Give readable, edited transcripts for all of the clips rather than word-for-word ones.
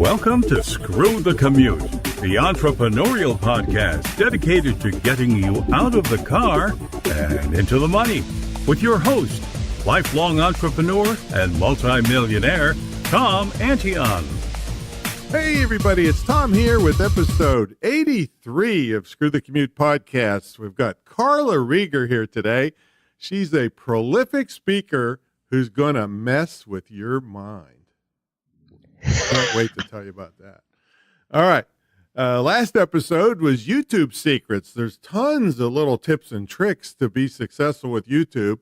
Welcome to Screw the Commute, the entrepreneurial podcast dedicated to getting you out of the car and into the money with your host, lifelong entrepreneur and multimillionaire, Tom Antion. Hey everybody, it's Tom here with episode 83 of Screw the Commute podcast. We've got Carla Rieger here today. She's a prolific speaker who's going to mess with your mind. Can't wait to tell you about that. All right. Last episode was YouTube secrets. There's tons of little tips and tricks to be successful with YouTube,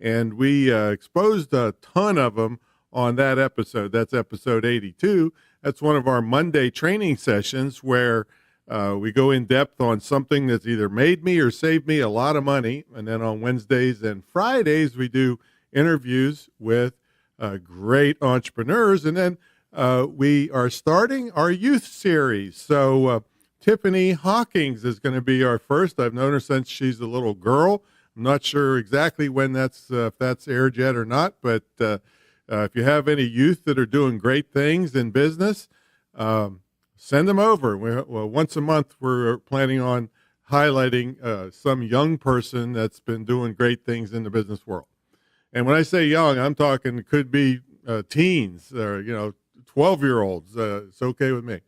and we exposed a ton of them on that episode. That's episode 82. That's one of our Monday training sessions where we go in depth on something that's either made me or saved me a lot of money. And then on Wednesdays and Fridays, we do interviews with great entrepreneurs. And then we are starting our youth series. So Tiffany Hawkins is going to be our first. I've known her since she's a little girl. I'm not sure exactly when if that's aired yet or not, but if you have any youth that are doing great things in business, send them over. Well, once a month, we're planning on highlighting some young person that's been doing great things in the business world. And when I say young, I'm talking could be teens or 12-year-olds. It's okay with me.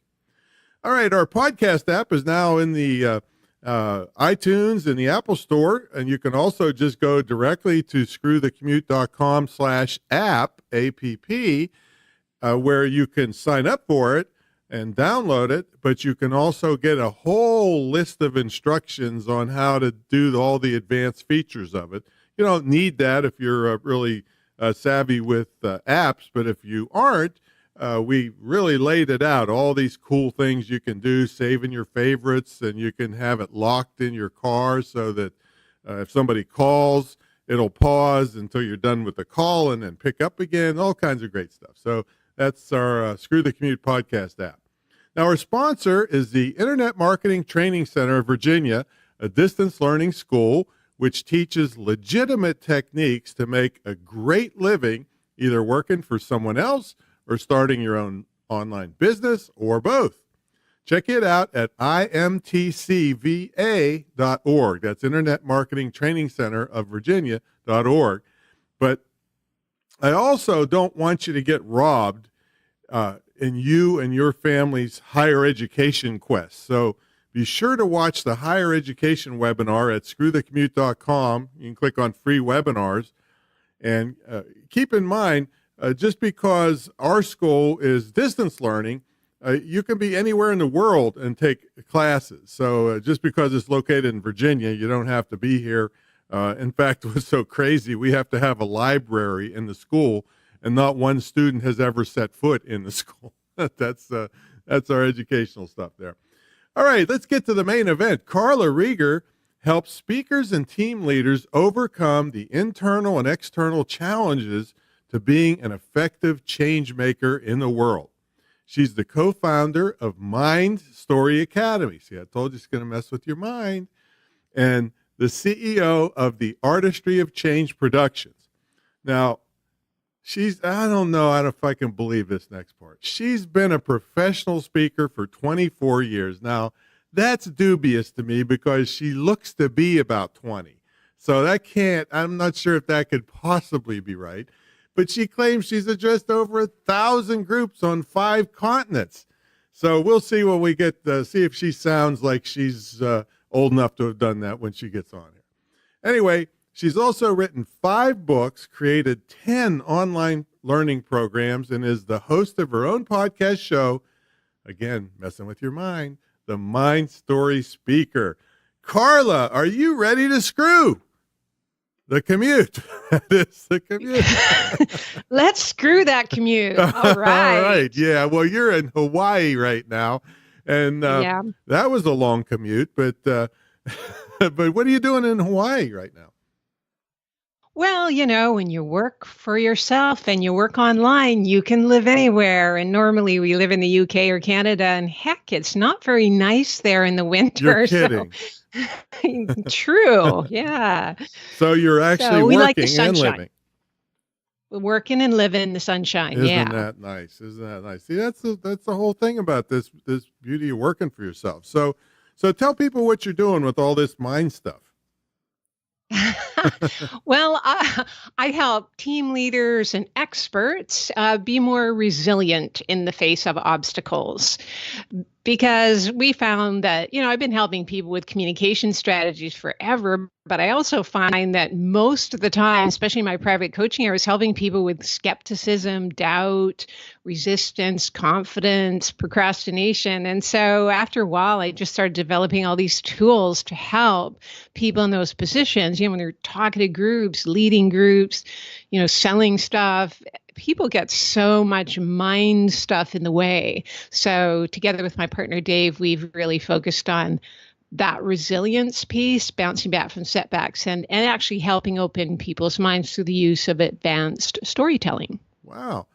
All right, our podcast app is now in the iTunes and the Apple Store, and you can also just go directly to screwthecommute.com/app, A-P-P, where you can sign up for it and download it, but you can also get a whole list of instructions on how to do all the advanced features of it. You don't need that if you're really savvy with apps, but if you aren't, we really laid it out, all these cool things you can do, saving your favorites, and you can have it locked in your car so that if somebody calls, it'll pause until you're done with the call and then pick up again, all kinds of great stuff. So that's our Screw the Commute podcast app. Now, our sponsor is the Internet Marketing Training Center of Virginia, a distance learning school which teaches legitimate techniques to make a great living, either working for someone else or starting your own online business, or both. Check it out at imtcva.org. That's Internet Marketing Training Center of Virginia.org. But I also don't want you to get robbed in you and your family's higher education quest. So be sure to watch the higher education webinar at screwthecommute.com. You can click on free webinars. And keep in mind, just because our school is distance learning, you can be anywhere in the world and take classes. So just because it's located in Virginia, you don't have to be here. In fact, it was so crazy, we have to have a library in the school, and not one student has ever set foot in the school. That's our educational stuff there. All right, let's get to the main event. Carla Rieger helps speakers and team leaders overcome the internal and external challenges to being an effective change maker in the world. She's the co-founder of MindStory Academy. See, I told you it's going to mess with your mind. And the CEO of the Artistry of Change Productions. Now, I don't know if I can believe this next part. She's been a professional speaker for 24 years. Now, that's dubious to me because she looks to be about 20. So I'm not sure if that could possibly be right. But she claims she's addressed over 1,000 groups on 5 continents. So we'll see when we get see if she sounds like she's old enough to have done that when she gets on here. Anyway, she's also written 5 books, created 10 online learning programs, and is the host of her own podcast show, again, messing with your mind, the MindStory Speaker. Carla, are you ready to screw the commute? That is the commute. Let's screw that commute. All right. All right. Yeah. Well, you're in Hawaii right now, and that was a long commute. But but what are you doing in Hawaii right now? Well, when you work for yourself and you work online, you can live anywhere. And normally we live in the UK or Canada, and heck, it's not very nice there in the winter. You're kidding. True. Yeah. So you're actually we working like the and sunshine. living. Working and living in the sunshine. Isn't Yeah. that nice? Isn't that nice? See, that's the whole thing about this beauty of working for yourself. So tell people what you're doing with all this mind stuff. Well, I help team leaders and experts be more resilient in the face of obstacles because we found that, I've been helping people with communication strategies forever, but I also find that most of the time, especially in my private coaching, I was helping people with skepticism, doubt, resistance, confidence, procrastination. And so after a while, I just started developing all these tools to help people in those positions, when they're talking to groups, leading groups, selling stuff. People get so much mind stuff in the way. So together with my partner, Dave, we've really focused on that resilience piece, bouncing back from setbacks and actually helping open people's minds through the use of advanced storytelling. Wow.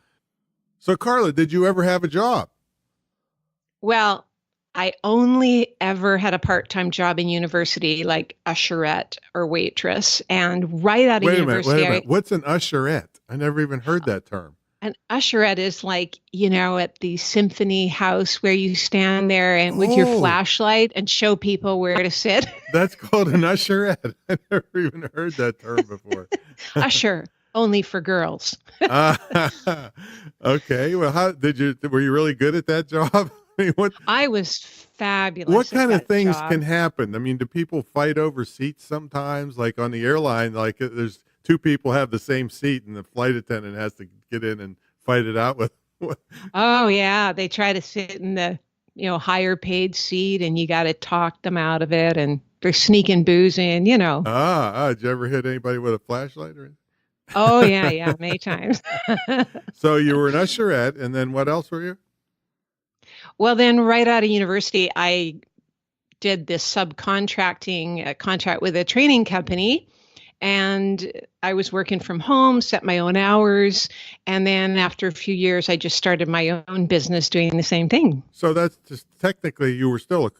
So Carla, did you ever have a job? Well, I only ever had a part-time job in university, like usherette or waitress. And right out of university, Wait a minute. What's an usherette? I never even heard that term. An usherette is like, at the symphony house where you stand there and with your flashlight and show people where to sit. That's called an usherette. I never even heard that term before. Usher, only for girls. Okay. Well, were you really good at that job? I was fabulous. What kind of things job. can happen? I mean, do people fight over seats sometimes? Like on the airline, like there's two people have the same seat and the flight attendant has to get in and fight it out with. Oh yeah. They try to sit in the, higher paid seat and you got to talk them out of it and they're sneaking booze in, Did you ever hit anybody with a flashlight or anything? Oh yeah. Many times. So you were an usherette and then what else were you? Well, then right out of university, I did this subcontracting contract with a training company. And I was working from home, set my own hours. And then after a few years, I just started my own business doing the same thing. So that's just technically you were still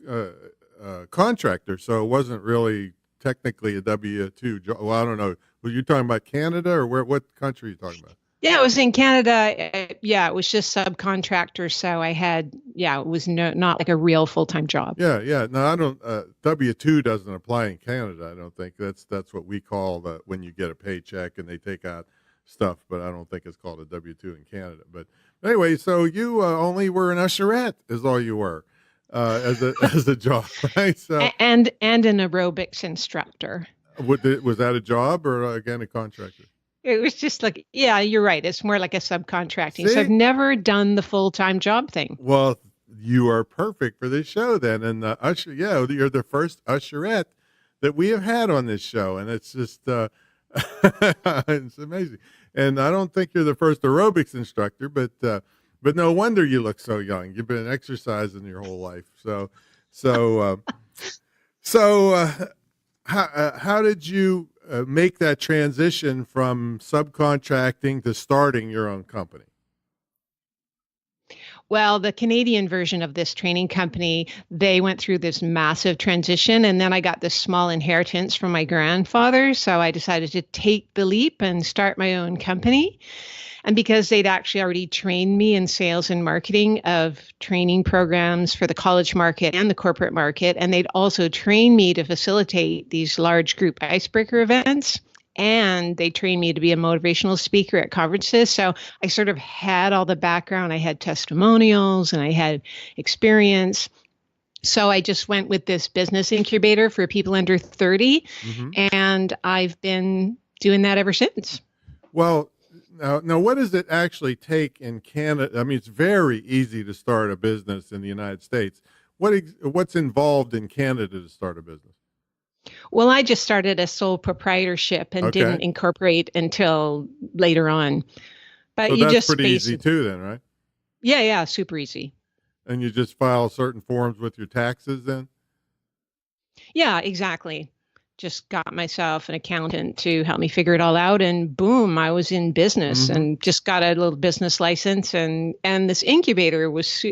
a contractor. So it wasn't really technically a W-2 job. Well, I don't know. Were you talking about Canada or what country are you talking about? Yeah, it was in Canada. Yeah, it was just subcontractor. So I had, it was not like a real full-time job. Yeah. No, I don't, W-2 doesn't apply in Canada. I don't think that's what we call when you get a paycheck and they take out stuff, but I don't think it's called a W-2 in Canada. But anyway, so you only were an usherette is all you were as a job, right? So, and an aerobics instructor. Was that a job or again, a contractor? It was just like, yeah, you're right. It's more like a subcontracting. See? So I've never done the full-time job thing. Well, you are perfect for this show then. And you're the first usherette that we have had on this show. And it's just, it's amazing. And I don't think you're the first aerobics instructor, but no wonder you look so young. You've been exercising your whole life. How did you make that transition from subcontracting to starting your own company? Well, the Canadian version of this training company, they went through this massive transition. And then I got this small inheritance from my grandfather. So I decided to take the leap and start my own company. And because they'd actually already trained me in sales and marketing of training programs for the college market and the corporate market, and they'd also trained me to facilitate these large group icebreaker events, and they trained me to be a motivational speaker at conferences. So I sort of had all the background. I had testimonials and I had experience. So I just went with this business incubator for people under 30, and I've been doing that ever since. Well, now, what does it actually take in Canada? I mean, it's very easy to start a business in the United States. What's involved in Canada to start a business? Well, I just started a sole proprietorship and didn't incorporate until later on. But so you that's just pretty easy too, then, right? Yeah, super easy. And you just file certain forms with your taxes, then? Yeah, exactly. Just got myself an accountant to help me figure it all out, and boom, I was in business and just got a little business license. And this incubator was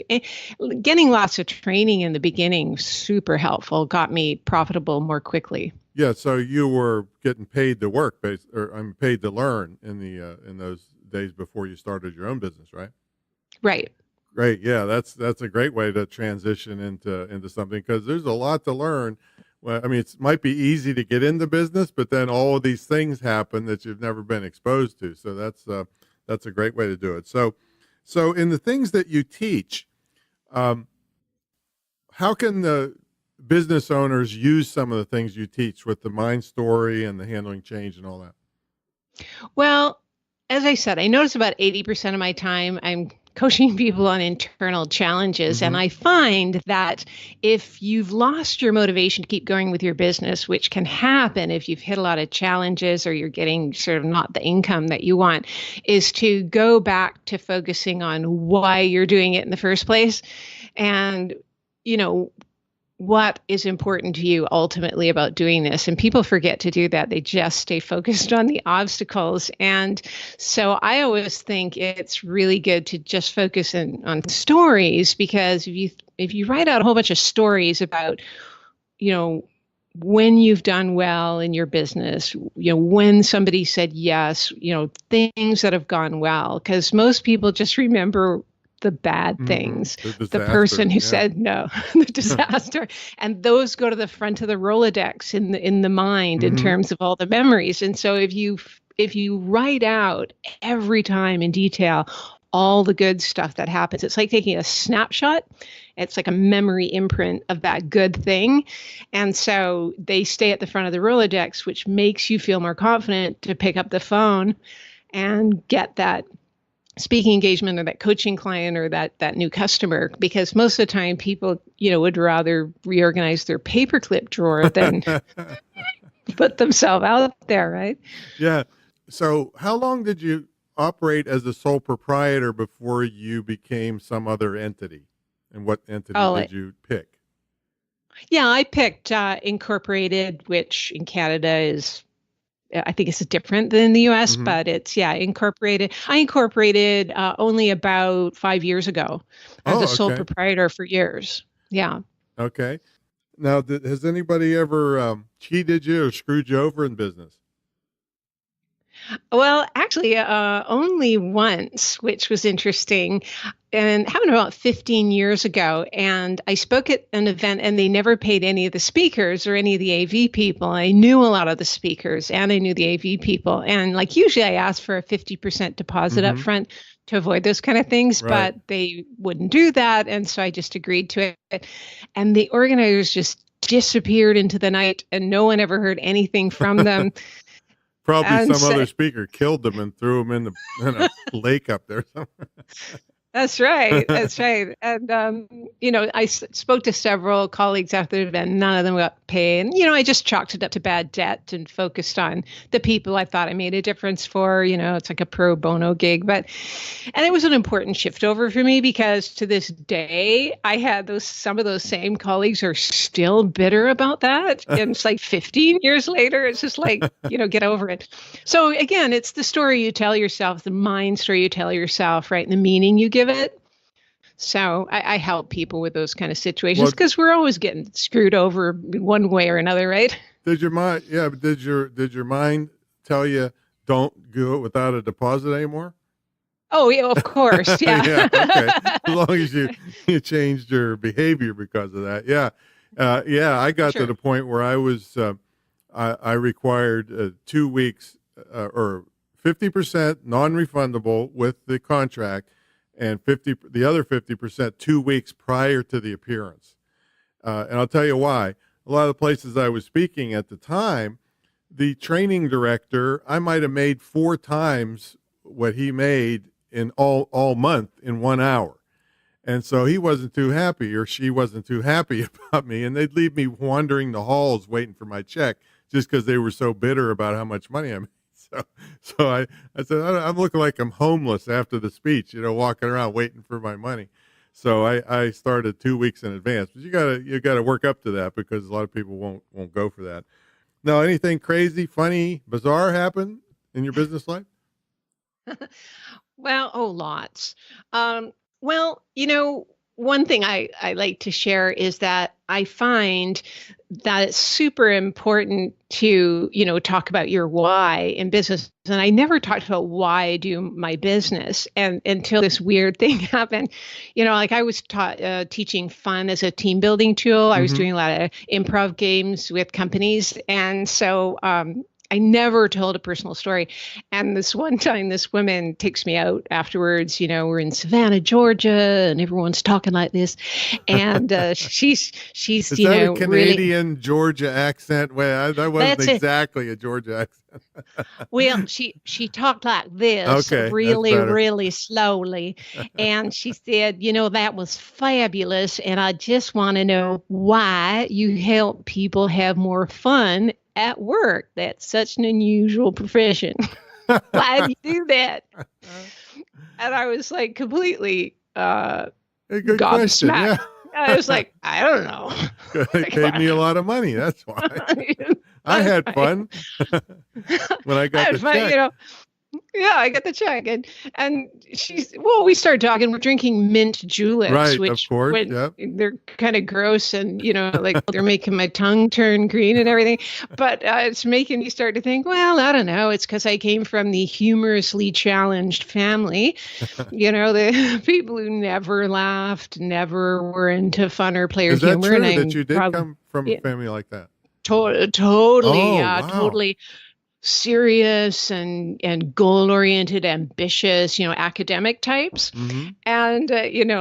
getting lots of training in the beginning, super helpful, got me profitable more quickly. Yeah, so you were getting paid to work, or I'm paid to learn in those days before you started your own business, right? Right. Great. Yeah, that's a great way to transition into something because there's a lot to learn. Well, I mean, it might be easy to get into business, but then all of these things happen that you've never been exposed to. So that's a great way to do it. So in the things that you teach, um, how can the business owners use some of the things you teach with the mind story and the handling change and all that? Well, as I said, I notice about 80% of my time I'm coaching people on internal challenges. And Mm-hmm. I find that if you've lost your motivation to keep going with your business, which can happen if you've hit a lot of challenges or you're getting sort of not the income that you want, is to go back to focusing on why you're doing it in the first place. And, you know, what is important to you ultimately about doing this. And people forget to do that. They just stay focused on the obstacles. And so I always think it's really good to just focus on stories, because if you write out a whole bunch of stories about, you know, when you've done well in your business, you know, when somebody said yes, you know, things that have gone well, because most people just remember the bad things, The the disaster. person who Yeah. said no, the disaster, and those go to the front of the Rolodex in the mind in Mm-hmm. terms of all the memories. And so if you write out every time in detail all the good stuff that happens, it's like taking a snapshot. It's like a memory imprint of that good thing. And so they stay at the front of the Rolodex, which makes you feel more confident to pick up the phone and get that speaking engagement or that coaching client or that new customer, because most of the time people, you know, would rather reorganize their paperclip drawer than put themselves out there, right? Yeah. So how long did you operate as a sole proprietor before you became some other entity? And what entity Oh, did you pick? yeah, I picked incorporated, which in Canada is, I think it's different than the US, Mm-hmm. but it's, yeah, incorporated. I incorporated only about 5 years ago. I was Oh, a sole okay. proprietor for years. Yeah. Okay. Now, has anybody ever cheated you or screwed you over in business? Well, actually, only once, which was interesting, and happened about 15 years ago. And I spoke at an event, and they never paid any of the speakers or any of the AV people. I knew a lot of the speakers, and I knew the AV people. And like usually, I asked for a 50% deposit up Mm-hmm. front to avoid those kind of things, Right. but they wouldn't do that, and so I just agreed to it. And the organizers just disappeared into the night, and no one ever heard anything from them. Probably And some so, other speaker killed them and threw them in a lake up there somewhere. that's right. That's right. And, you know, I spoke to several colleagues after the event. None of them got paid. And, you know, I just chalked it up to bad debt and focused on the people I thought I made a difference for. You know, it's like a pro bono gig. And it was an important shift over for me, because to this day, I had some of those same colleagues are still bitter about that. And it's like 15 years later, it's just like, you know, get over it. So again, it's the story you tell yourself, the mind story you tell yourself, right? And the meaning you give it. So I help people with those kind of situations, Well, because we're always getting screwed over one way or another, right? did your mind? Yeah, but did your mind tell you don't do it without a deposit anymore? Oh, yeah, of course. Yeah. Yeah. Okay. As long as you changed your behavior because of that. Yeah. Yeah. I got to Sure. the point where I required 2 weeks or 50% non-refundable with the contract, and the other 50% 2 weeks prior to the appearance. And I'll tell you why. A lot of the places I was speaking at the time, the training director, I might have made 4 times what he made in all month in 1 hour. And so he wasn't too happy, or she wasn't too happy about me. And they'd leave me wandering the halls waiting for my check just because they were so bitter about how much money I made. So I said, I'm looking like I'm homeless after the speech, you know, walking around waiting for my money. So I started 2 weeks in advance, but you gotta work up to that, because a lot of people won't go for that. Now, anything crazy, funny, bizarre happen in your business life? Well, oh, lots. Well, you know, one thing I like to share is that I find that it's super important to, talk about your why in business. And I never talked about why I do my business and until this weird thing happened. Like I was teaching fun as a team building tool. I was doing a lot of improv games with companies. And so I never told a personal story. And this one time, this woman takes me out afterwards. We're in Savannah, Georgia, and everyone's talking like this. And she's Is that a Canadian really, Georgia accent? Well, that wasn't exactly a Georgia accent. Well, she talked like this, Okay, really, that's better. really slowly. And she said, that was fabulous. And I just want to know why you help people have more fun at work. That's such an unusual profession. Why do you do that? And I was like completely A good question. Yeah. gobsmacked. I was like, I don't know. It paid me a lot of money. That's why. I had fun when I got the check. Yeah, I got the check, and we started talking. We're drinking mint juleps, Right, which of course, yep. they're kind of gross, and like they're making my tongue turn green and everything. But it's making me start to think. Well, I don't know. It's because I came from the humorously challenged family. The people who never laughed, never were into fun or play or Is that humor. true And that you did come from a family like that? Totally, Oh, yeah, wow. totally. Serious and goal oriented, ambitious, academic types. Mm-hmm. And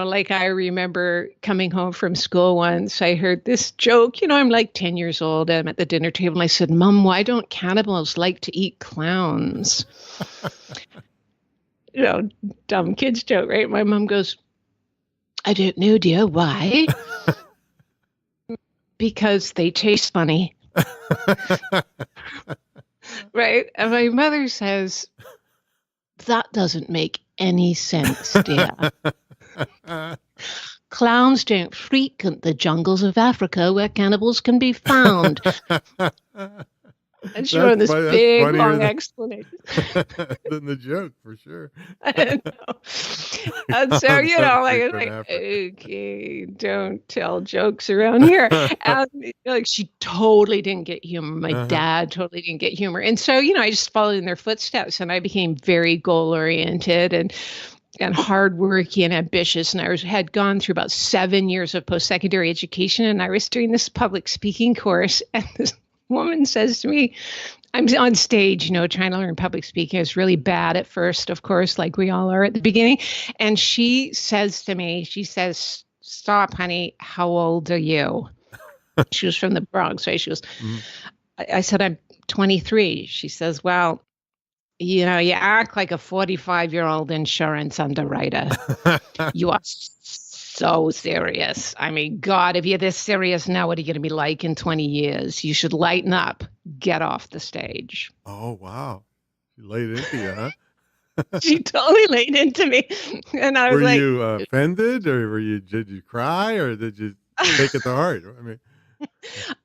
like I remember coming home from school once, I heard this joke. I'm like 10 years old. I'm at the dinner table and I said, "Mom, why don't cannibals like to eat clowns?" Dumb kids joke, right? My mom goes, "I don't know, dear. Why?" "Because they taste funny." Right? And my mother says, "That doesn't make any sense, dear. Clowns don't frequent the jungles of Africa where cannibals can be found." And she wrote this big, long explanation. Than the joke, for sure. I know. And so, like, okay, don't tell jokes around here. And like, she totally didn't get humor. My dad totally didn't get humor. And so, I just followed in their footsteps, and I became very goal oriented and hardworking and ambitious. And I had gone through about 7 years of post-secondary education, and I was doing this public speaking course, and this woman says to me, I'm on stage, trying to learn public speaking. I was really bad at first, of course, like we all are at the beginning. And she says to me, "Stop, honey. How old are you?" She was from the Bronx, right? She goes, I said, "I'm 23. She says, "Well, you act like a 45-year-old insurance underwriter. You are so serious. I mean, God, if you're this serious now, what are you going to be like in 20 years? You should lighten up. Get off the stage." Oh, wow. She laid into you, huh? She totally laid into me. And I was Were like, you offended, or did you cry, or did you take it to heart? I mean,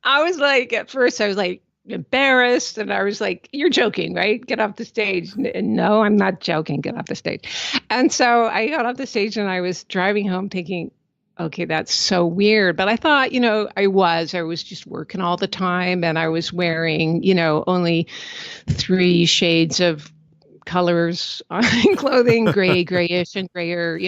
I was like, at first I was like embarrassed, and I was like, "You're joking, right? Get off the stage." And no, I'm not joking. Get off the stage. And so I got off the stage, and I was driving home thinking, okay, that's so weird. But I thought, I was just working all the time, and I was wearing, only 3 shades of colors on clothing, grayish and grayer,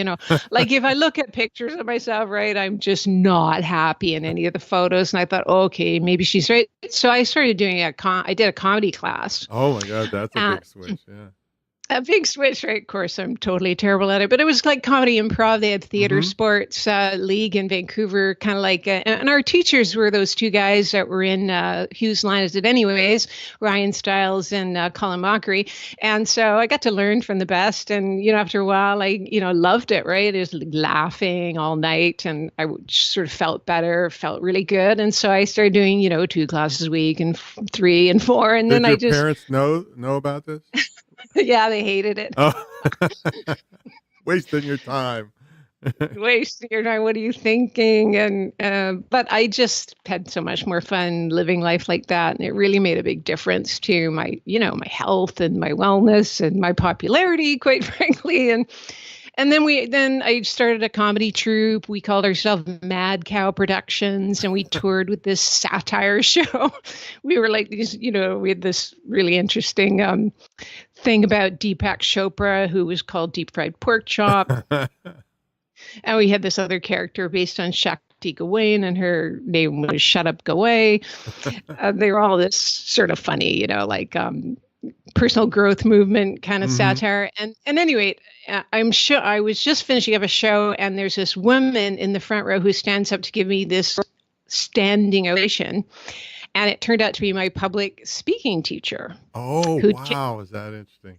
like if I look at pictures of myself, right, I'm just not happy in any of the photos. And I thought, okay, maybe she's right. So I started doing I did a comedy class. oh my God, that's a big switch. Yeah. A big switch, right? Of course, I'm totally terrible at it, but it was like comedy improv. They had theater sports league in Vancouver, kind of like, and our teachers were those 2 guys that were in Hughes Line As It Anyways, Ryan Stiles and Colin Mockery. And so I got to learn from the best. And, after a while, I, loved it, right? It was laughing all night, and I sort of felt better, felt really good. And so I started doing, 2 classes a week and 3 and 4. And then Did your parents know about this? Yeah, they hated it. Oh. Wasting your time. Wasting your time. What are you thinking? And but I just had so much more fun living life like that, and it really made a big difference to my, my health and my wellness and my popularity, quite frankly. And then I started a comedy troupe. We called ourselves Mad Cow Productions, and we toured with this satire show. We were like these, we had this really interesting thing about Deepak Chopra, who was called Deep Fried Pork Chop. And we had this other character based on Shakti Gawain, and her name was Shut Up Gaway. They were all this sort of funny, like personal growth movement kind of satire. And anyway, I'm sure I was just finishing up a show, and there's this woman in the front row who stands up to give me this standing ovation. And it turned out to be my public speaking teacher. Oh, wow. Is that interesting?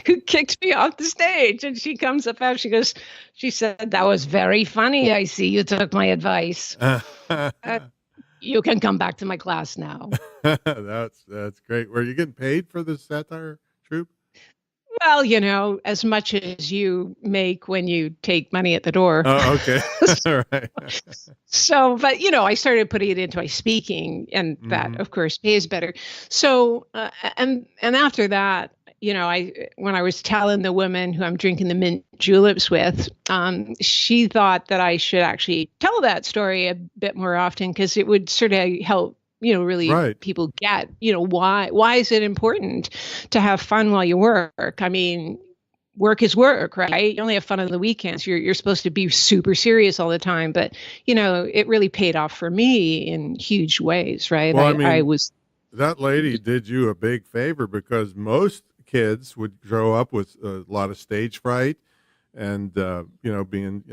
Who kicked me off the stage. And she comes up and she said, "That was very funny. I see you took my advice. You can come back to my class now." That's great. Were you getting paid for this satire troupe? Well, as much as you make when you take money at the door. Oh, okay. All right. So, but, I started putting it into my speaking, and that, of course, pays better. So, and after that, when I was telling the woman who I'm drinking the mint juleps with, she thought that I should actually tell that story a bit more often, because it would sort of help, really people get, why is it important to have fun while you work? I mean, work is work, right? You only have fun on the weekends. You're supposed to be super serious all the time, but it really paid off for me in huge ways, right? Well, I was that lady did you a big favor, because most kids would grow up with a lot of stage fright and being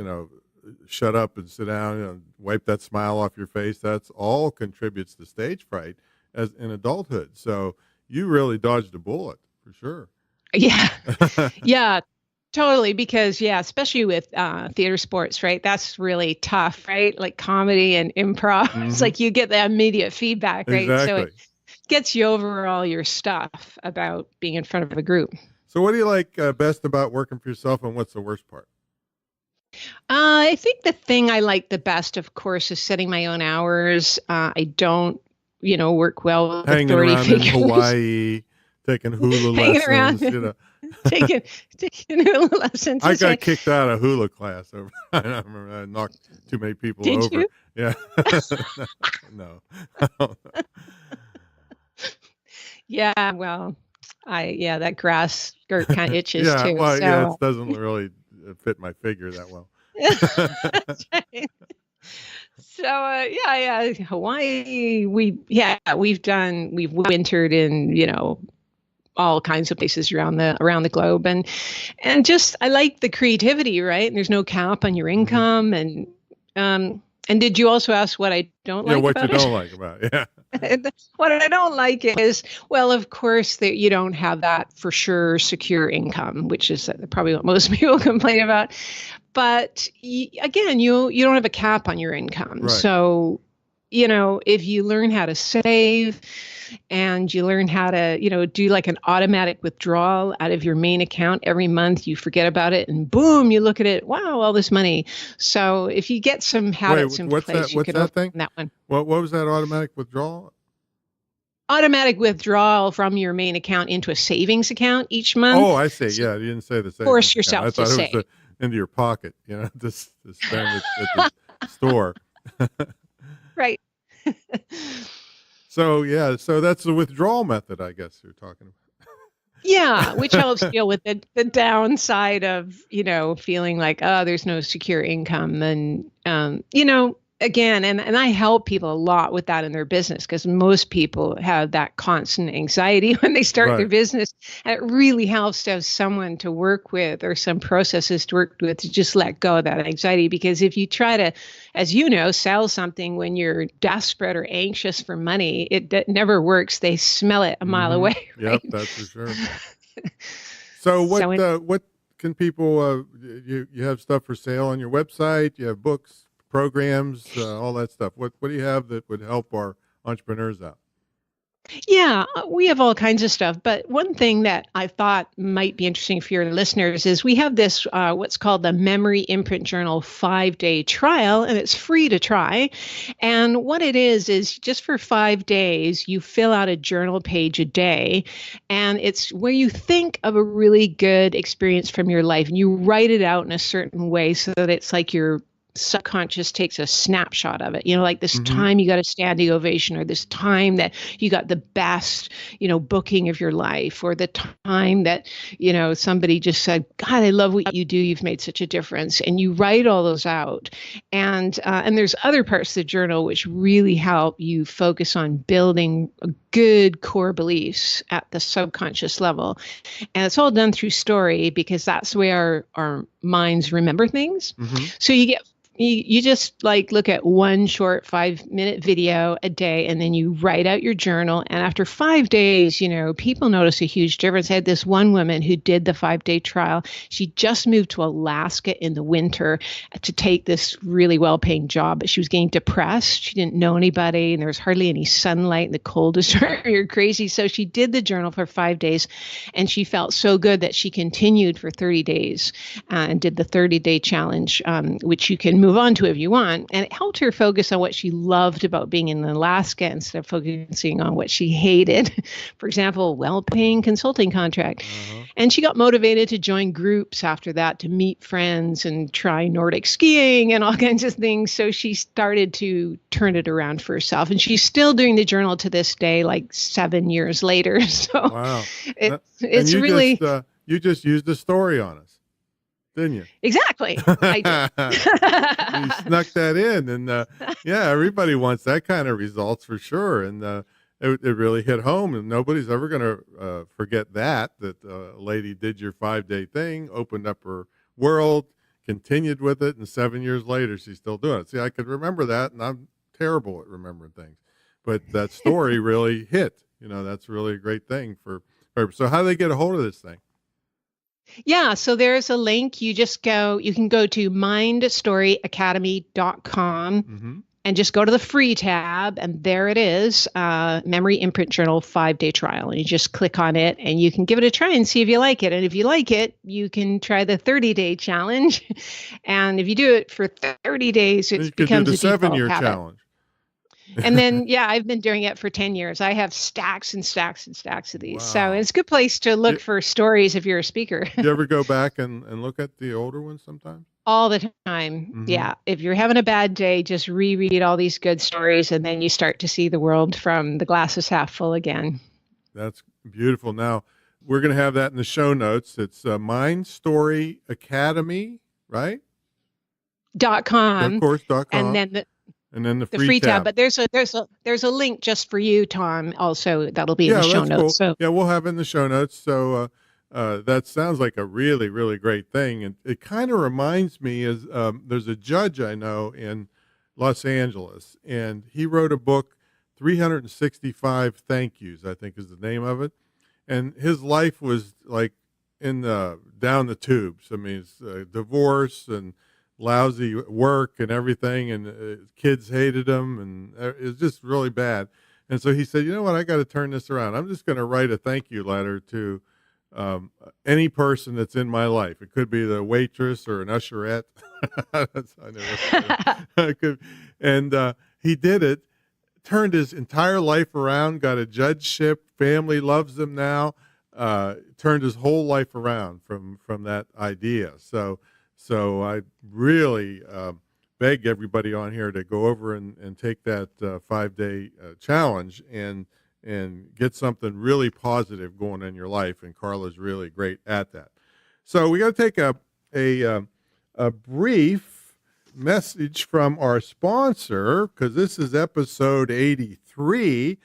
shut up and sit down and wipe that smile off your face. That's all contributes to stage fright as in adulthood. So you really dodged a bullet for sure. Yeah. Yeah, totally. Because especially with theater sports, right? That's really tough, right? Like comedy and improv. It's like you get that immediate feedback, right? Exactly. So it gets you over all your stuff about being in front of a group. So what do you like best about working for yourself, and what's the worst part? I think the thing I like the best, of course, is setting my own hours. I don't, work well with Hanging authority around figures. in Hawaii, taking hula lessons. taking hula lessons. I got kicked out of hula class over. I remember I knocked too many people over. Did you? Yeah. No. Yeah. Well, that grass skirt kind of itches Yeah. too. Well, So. it doesn't really fit my figure that well. That's right. So Hawaii. We've wintered in all kinds of places around the globe, and just I like the creativity, right? And there's no cap on your income, and did you also ask what I don't like? Yeah, what about you it? don't like about it? Yeah. What I don't like is, well, of course, that you don't have that for sure secure income, which is probably what most people complain about. But again, you don't have a cap on your income. Right. So, if you learn how to save and you learn how to, do like an automatic withdrawal out of your main account every month, you forget about it and boom, you look at it, wow, all this money. So if you get some habits in place, you could open that one. What was that automatic withdrawal? Automatic withdrawal from your main account into a savings account each month. Oh, I see. Yeah, you didn't say the savings Force account. yourself I thought to it was save. into your pocket, to spend at the store. Right. So that's the withdrawal method, I guess you're talking about. Yeah, which helps deal with the downside of, feeling like, oh, there's no secure income. And, again, and I help people a lot with that in their business, because most people have that constant anxiety when they start their business. And it really helps to have someone to work with or some processes to work with to just let go of that anxiety. Because if you try to, as you know, sell something when you're desperate or anxious for money, it never works. They smell it a mile away. Right? Yep, that's for sure. So what can people, you have stuff for sale on your website, you have books, programs, all that stuff. What do you have that would help our entrepreneurs out? Yeah, we have all kinds of stuff. But one thing that I thought might be interesting for your listeners is we have this, what's called the Memory Imprint Journal 5-day trial, and it's free to try. And what it is just for 5 days, you fill out a journal page a day, and it's where you think of a really good experience from your life, and you write it out in a certain way so that it's like your subconscious takes a snapshot of it, like this Mm-hmm. time you got a standing ovation, or this time that you got the best, booking of your life, or the time that, somebody just said, God, I love what you do. You've made such a difference. And you write all those out. And there's other parts of the journal which really help you focus on building a good core beliefs at the subconscious level. And it's all done through story because that's the way our minds remember things. Mm-hmm. So you just like look at one short 5-minute video a day, and then you write out your journal. And after 5 days, people notice a huge difference. I had this one woman who did the 5-day trial. She just moved to Alaska in the winter to take this really well-paying job, but she was getting depressed. She didn't know anybody, and there was hardly any sunlight, and the cold was driving her crazy. So she did the journal for 5 days, and she felt so good that she continued for 30 days and did the 30-day challenge, which you can move on to if you want. And it helped her focus on what she loved about being in Alaska instead of focusing on what she hated. For example, well-paying consulting contract. Uh-huh. And she got motivated to join groups after that, to meet friends and try Nordic skiing and all kinds of things. So she started to turn it around for herself. And she's still doing the journal to this day, like 7 years later. So Wow. it's really... You just used a story on us, didn't you? Exactly. I did. You snuck that in, and yeah, everybody wants that kind of results for sure. And it really hit home, and nobody's ever going to forget that a lady did your 5-day thing, opened up her world, continued with it, and 7 years later, she's still doing it. See, I could remember that, and I'm terrible at remembering things, but that story really hit. That's really a great thing for. So, how do they get a hold of this thing? Yeah, so there's a link. You can go to MindStoryAcademy.com Mm-hmm. and just go to the free tab, and there it is, Memory Imprint Journal 5-day trial. And you just click on it, and you can give it a try and see if you like it. And if you like it, you can try the 30-day challenge. And if you do it for 30 days, it becomes a default 7-year habit. challenge. And then, I've been doing it for 10 years. I have stacks and stacks and stacks of these. Wow. So it's a good place to look for stories if you're a speaker. You ever go back and look at the older ones sometimes? All the time. Mm-hmm. Yeah. If you're having a bad day, just reread all these good stories, and then you start to see the world from the glass is half full again. That's beautiful. Now, we're going to have that in the show notes. It's MindStory Academy, right? .com. Of course, .com. And then the free tab. tab. But there's a link just for you, Tom. Also, that'll be in the show notes. Cool. So yeah, we'll have it in the show notes. So that sounds like a really, really great thing. And it kind of reminds me there's a judge I know in Los Angeles, and he wrote a book, 365 Thank Yous, I think is the name of it. And his life was like down the tubes. I mean, it's divorce and lousy work and everything, and kids hated him, and it was just really bad. And so he said, you know what, I got to turn this around. I'm just going to write a thank you letter to any person that's in my life. It could be the waitress or an usherette. And he did it, turned his entire life around, got a judgeship, family loves him now, turned his whole life around from that idea. So I really beg everybody on here to go over and take that 5-day challenge and get something really positive going in your life. And Carla's really great at that. So we got to take a brief message from our sponsor, because this is episode 83.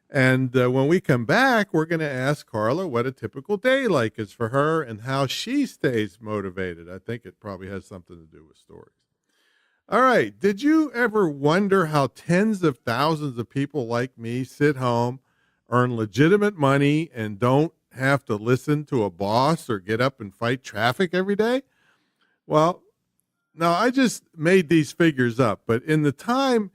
And when we come back, we're going to ask Carla what a typical day like is for her and how she stays motivated. I think it probably has something to do with stories. All right. Did you ever wonder how tens of thousands of people like me sit home, earn legitimate money, and don't have to listen to a boss or get up and fight traffic every day? Well, now I just made these figures up, but in the time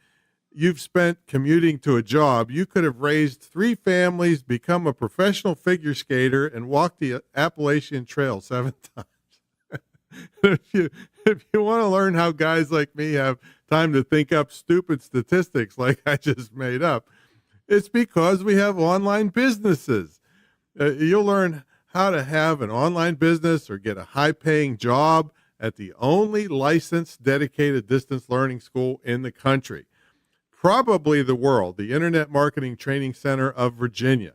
you've spent commuting to a job, you could have raised 3 families, become a professional figure skater, and walked the Appalachian Trail 7 times. if you want to learn how guys like me have time to think up stupid statistics like I just made up, it's because we have online businesses. You'll learn how to have an online business or get a high-paying job at the only licensed dedicated distance learning school in the country, probably the world, the Internet Marketing Training Center of Virginia.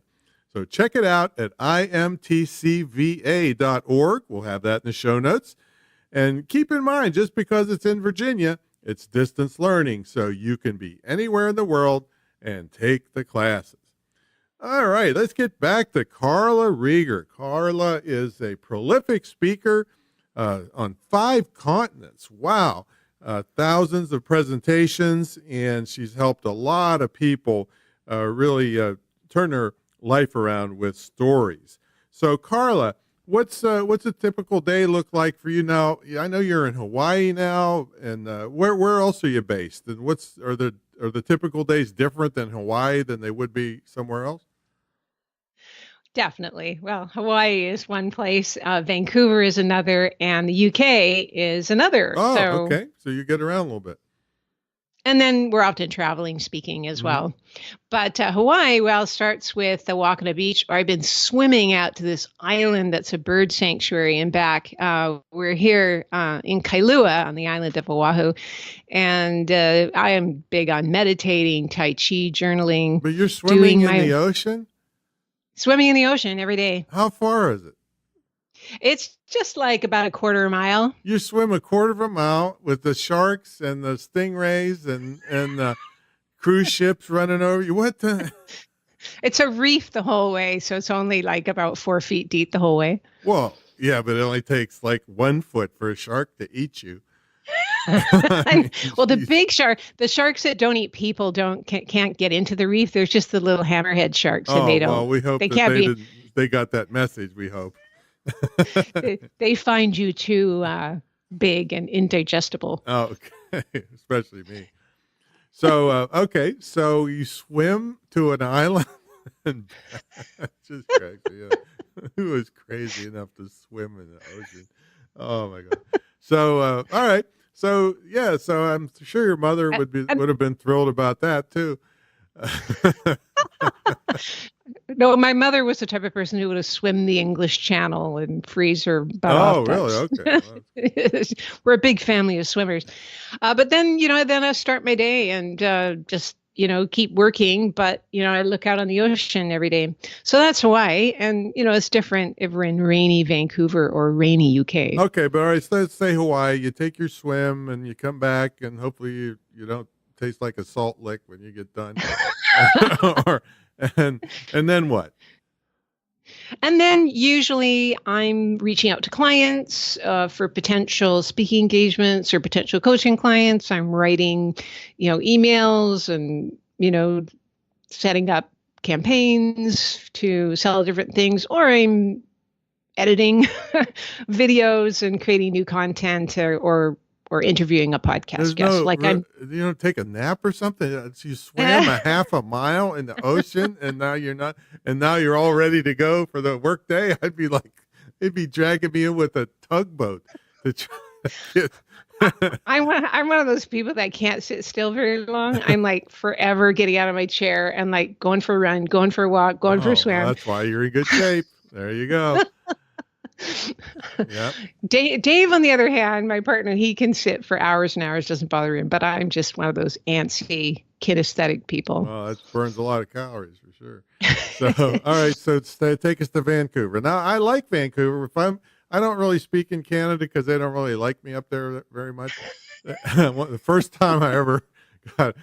So check it out at imtcva.org. We'll have that in the show notes. And keep in mind, just because it's in Virginia, it's distance learning, so you can be anywhere in the world and take the classes. All right, let's get back to Carla Rieger. Carla is a prolific speaker on 5 continents. Wow. Thousands of presentations, and she's helped a lot of people really turn their life around with stories. So, Carla, what's a typical day look like for you now? I know you're in Hawaii now, and where else are you based? And are the typical days different than Hawaii than they would be somewhere else? Definitely. Well, Hawaii is one place, Vancouver is another, and the UK is another. Oh, So, okay. So you get around a little bit. and then we're often traveling, speaking as well. But Hawaii, well, starts with a walk on a beach, or I've been swimming out to this island that's a bird sanctuary and back. We're here in Kailua on the island of Oahu, and I am big on meditating, Tai Chi, journaling. But you're swimming in the ocean? Swimming in the ocean every day. How far is it? It's just like about a quarter mile. You swim a quarter of a mile with the sharks and the stingrays and the cruise ships running over you. What the? It's a reef the whole way, so it's only like about 4 feet deep the whole way. Well, yeah, but it only takes like 1 foot for a shark to eat you. Well, the big shark, the sharks that don't eat people can't get into the reef. There's just the little hammerhead sharks, and they don't. Well, we hope they got that message. We hope they find you too big and indigestible. Oh, okay, especially me. So okay, so you swim to an island, and just cracks me up. Who is crazy enough to swim in the ocean? Oh my God! So all right. So yeah, so I'm sure your mother would have been thrilled about that too. No, my mother was the type of person who would have swum the English Channel and freeze her butt off. Oh, really? Okay. We're a big family of swimmers. But then, then I start my day and just, keep working. But, I look out on the ocean every day. So that's Hawaii. And, it's different if we're in rainy Vancouver or rainy UK. Okay, but all right, so let's say Hawaii. You take your swim and you come back, and hopefully you don't taste like a salt lick when you get done. And then what? And then usually I'm reaching out to clients for potential speaking engagements or potential coaching clients. I'm writing, emails and, setting up campaigns to sell different things, or I'm editing videos and creating new content or interviewing a podcast guest. You don't take a nap or something. You swam a half a mile in the ocean, and now you're all ready to go for the work day. I'd be like, it'd be dragging me in with a tugboat to try to get. I'm one of those people that can't sit still very long. I'm like forever getting out of my chair and like going for a run, going for a walk, going for a swim. Well, that's why you're in good shape. There you go. Yep. Dave, on the other hand, my partner, he can sit for hours and hours, doesn't bother him. But I'm just one of those antsy, kinesthetic people. Well, that burns a lot of calories for sure. So, all right, so take us to Vancouver. Now, I like Vancouver. I don't really speak in Canada because they don't really like me up there very much. The first time I ever got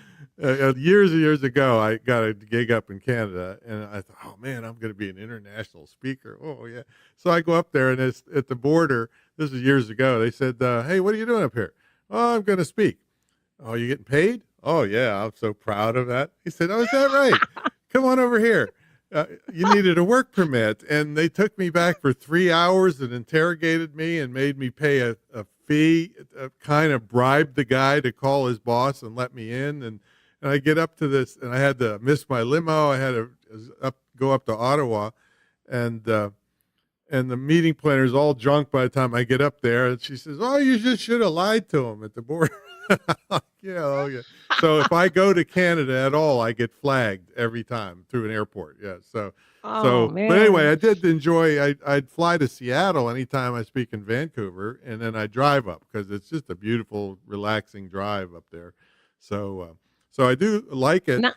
years and years ago, I got a gig up in Canada, and I thought, oh man, I'm going to be an international speaker. Oh yeah. So I go up there, and it's at the border. This is years ago. They said, hey, what are you doing up here? Oh, I'm going to speak. Oh, you getting paid? Oh yeah, I'm so proud of that. He said, oh, is that right? Come on over here. You needed a work permit. And they took me back for 3 hours and interrogated me and made me pay a fee, kind of bribed the guy to call his boss and let me in. and I get up to this, and I had to miss my limo. I had to go up to Ottawa, and the meeting planner is all drunk by the time I get up there. And she says, "Oh, you just should have lied to him at the border." Yeah, oh yeah. So if I go to Canada at all, I get flagged every time through an airport. Yeah. Man. But anyway, I did enjoy. I'd fly to Seattle anytime I speak in Vancouver, and then I drive up because it's just a beautiful, relaxing drive up there. So I do like it. No.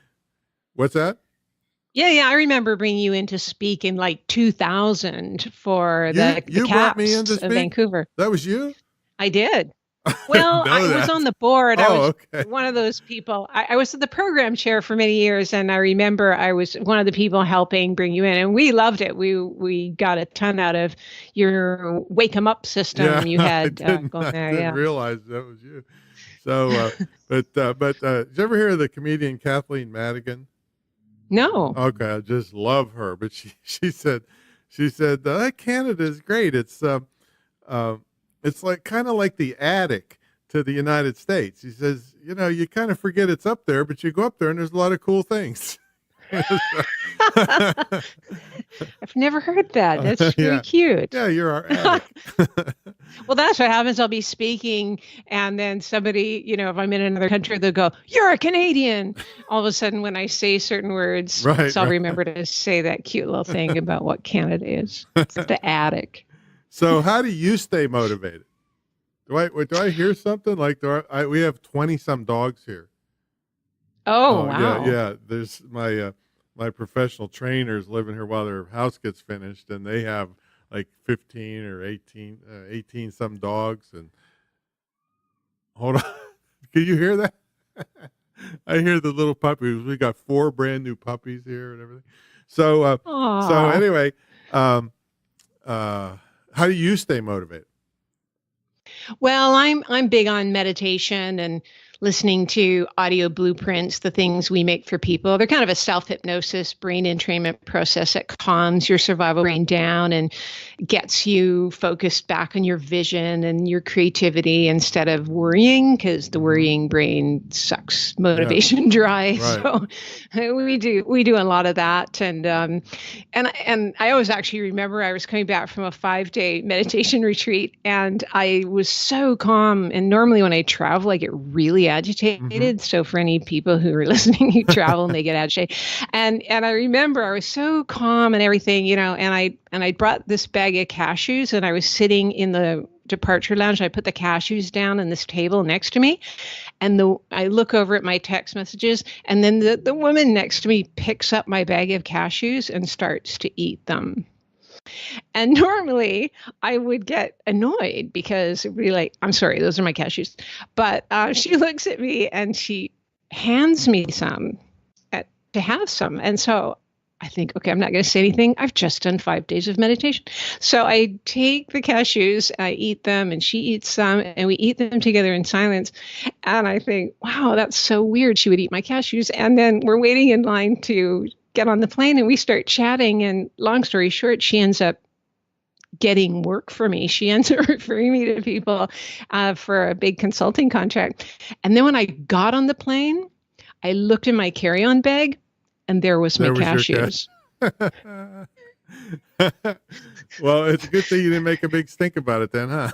What's that? Yeah. I remember bringing you in to speak in like 2000 for the brought me in to CAPS speak? of Vancouver. That was you? I did. Well, I was on the board. I was okay. one of those people. I was the program chair for many years, and I remember I was one of the people helping bring you in, and we loved it. We got a ton out of your wake 'em up system you had going there. I didn't realize that was you. So, but did you ever hear of the comedian Kathleen Madigan? No. Okay, I just love her. But she said Canada is great. It's like kind of like the attic to the United States. He says, you kind of forget it's up there, but you go up there and there's a lot of cool things. I've never heard that. That's really cute. Yeah, you're our attic. Well, that's what happens. I'll be speaking, and then somebody, if I'm in another country, they'll go, "You're a Canadian." All of a sudden, when I say certain words, I'll remember to say that cute little thing about what Canada is. It's the attic. So how do you stay motivated? Do I hear something like we have 20 some dogs here? Oh wow. Yeah. There's my professional trainers living here while their house gets finished, and they have like 15 or 18 some dogs. And hold on, can you hear that? I hear the little puppies. We got 4 brand new puppies here and everything. So anyway, how do you stay motivated? Well, I'm big on meditation and listening to audio blueprints, the things we make for people. They're kind of a self-hypnosis brain entrainment process that calms your survival brain down and gets you focused back on your vision and your creativity instead of worrying, because the worrying brain sucks motivation dry. Right. So we do a lot of that. And I always actually remember I was coming back from a 5-day meditation retreat, and I was so calm. And normally when I travel, I get really agitated. Mm-hmm. So for any people who are listening who travel and they get agitated. And I remember I was so calm and everything, and I brought this bag of cashews, and I was sitting in the departure lounge. I put the cashews down on this table next to me, and I look over at my text messages, and then the woman next to me picks up my bag of cashews and starts to eat them. And normally I would get annoyed because it'd be like, "I'm sorry, those are my cashews." But she looks at me and she hands me some to have some. And so I think, okay, I'm not going to say anything. I've just done 5 days of meditation. So I take the cashews, I eat them, and she eats some, and we eat them together in silence. And I think, wow, that's so weird. She would eat my cashews. And then we're waiting in line to get on the plane, and we start chatting. And long story short, she ends up getting work for me. She ends up referring me to people for a big consulting contract. And then when I got on the plane, I looked in my carry-on bag, and there was my cashews. Well, it's a good thing you didn't make a big stink about it then, huh?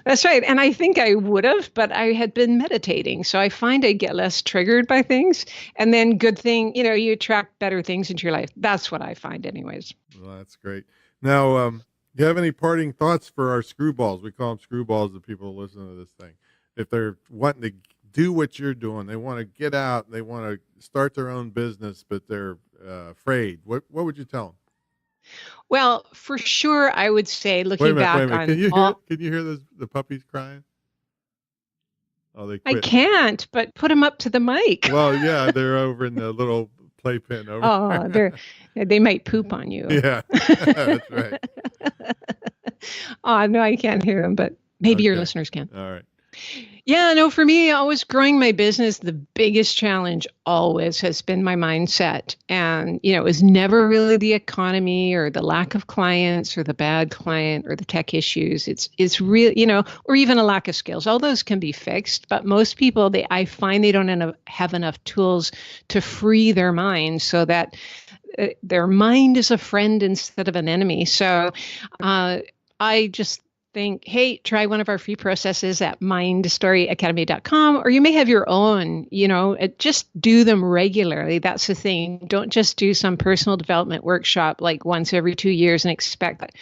That's right. And I think I would have, but I had been meditating. So I find I get less triggered by things. And then good thing, you attract better things into your life. That's what I find anyways. Well, that's great. Now, do you have any parting thoughts for our screwballs? We call them screwballs, the people who listen to this thing. If they're wanting to do what you're doing, they want to get out, they want to start their own business, but they're afraid. What would you tell them? Well, for sure, I would say looking back on. Can you hear the puppies crying? Oh, they quit. I can't, but put them up to the mic. Well, yeah, they're over in the little playpen over. Oh, they might poop on you. Yeah, that's right. Oh, no, I can't hear them, but maybe your listeners can. All right. Yeah, no, for me, always growing my business, the biggest challenge always has been my mindset. And, it was never really the economy or the lack of clients or the bad client or the tech issues. It's real, or even a lack of skills. All those can be fixed, but most people, I find they don't have enough tools to free their mind so that their mind is a friend instead of an enemy. So I just think, hey, try one of our free processes at MindStoryAcademy.com, or you may have your own, just do them regularly. That's the thing. Don't just do some personal development workshop like once every 2 years and expect that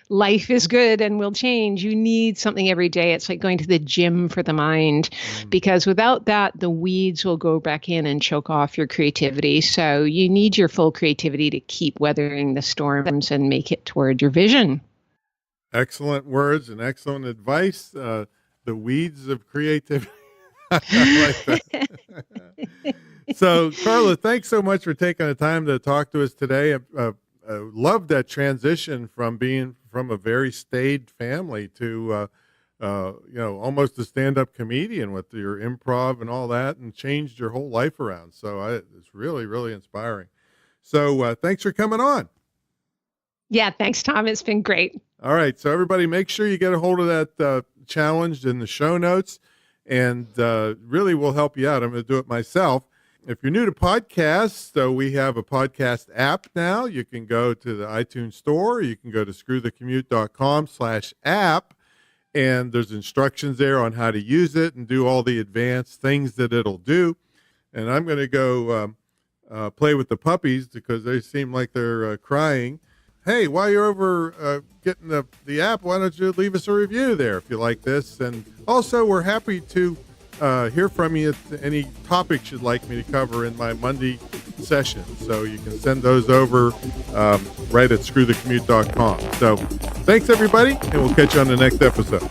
life is good and will change. You need something every day. It's like going to the gym for the mind, because without that, the weeds will go back in and choke off your creativity. So you need your full creativity to keep weathering the storms and make it toward your vision. Excellent words and excellent advice. The weeds of creativity. I like that. So, Carla, thanks so much for taking the time to talk to us today. I love that transition from being from a very staid family to, almost a stand-up comedian with your improv and all that, and changed your whole life around. So it's really, really inspiring. So thanks for coming on. Yeah, thanks, Tom. It's been great. All right. So everybody make sure you get a hold of that challenge in the show notes, and really will help you out. I'm going to do it myself. If you're new to podcasts, so we have a podcast app now. You can go to the iTunes store. You can go to screwthecommute.com/app, and there's instructions there on how to use it and do all the advanced things that it'll do. And I'm going to go play with the puppies because they seem like they're crying. Hey, while you're over getting the app, why don't you leave us a review there if you like this? And also, we're happy to hear from you at any topics you'd like me to cover in my Monday session. So you can send those over right at screwthecommute.com. So thanks, everybody, and we'll catch you on the next episode.